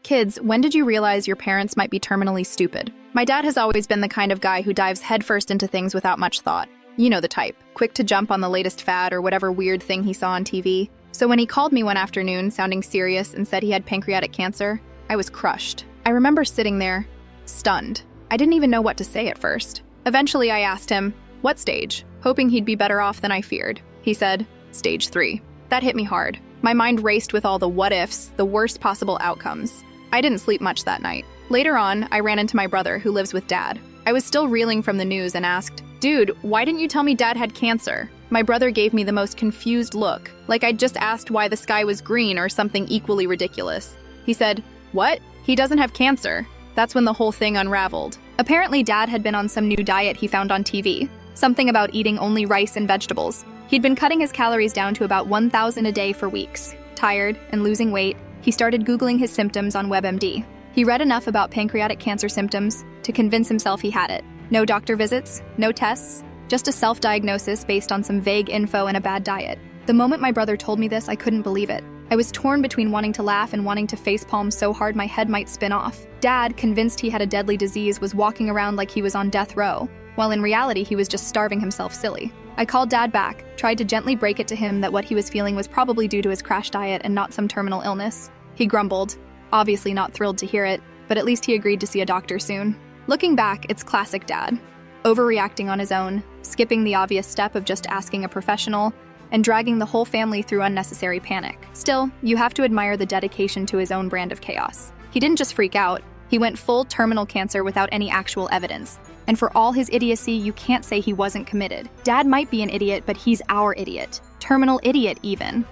Kids, when did you realize your parents might be terminally stupid? My dad has always been the kind of guy who dives headfirst into things without much thought. You know the type, quick to jump on the latest fad or whatever weird thing he saw on TV. So when he called me one afternoon, sounding serious, and said he had pancreatic cancer, I was crushed. I remember sitting there, stunned. I didn't even know what to say at first. Eventually, I asked him, "What stage?" hoping he'd be better off than I feared. He said, "Stage 3. That hit me hard. My mind raced with all the what-ifs, the worst possible outcomes. I didn't sleep much that night. Later on, I ran into my brother, who lives with Dad. I was still reeling from the news and asked, "Dude, why didn't you tell me Dad had cancer?" My brother gave me the most confused look, like I'd just asked why the sky was green or something equally ridiculous. He said, "What? He doesn't have cancer." That's when the whole thing unraveled. Apparently, Dad had been on some new diet he found on TV. Something about eating only rice and vegetables. He'd been cutting his calories down to about 1,000 a day for weeks. Tired and losing weight, he started Googling his symptoms on WebMD. He read enough about pancreatic cancer symptoms to convince himself he had it. No doctor visits, no tests, just a self-diagnosis based on some vague info and a bad diet. The moment my brother told me this, I couldn't believe it. I was torn between wanting to laugh and wanting to facepalm so hard my head might spin off. Dad, convinced he had a deadly disease, was walking around like he was on death row, while in reality he was just starving himself silly. I called Dad back, tried to gently break it to him that what he was feeling was probably due to his crash diet and not some terminal illness. He grumbled, obviously not thrilled to hear it, but at least he agreed to see a doctor soon. Looking back, it's classic Dad. Overreacting on his own, skipping the obvious step of just asking a professional, and dragging the whole family through unnecessary panic. Still, you have to admire the dedication to his own brand of chaos. He didn't just freak out, he went full terminal cancer without any actual evidence. And for all his idiocy, you can't say he wasn't committed. Dad might be an idiot, but he's our idiot. Terminal idiot, even.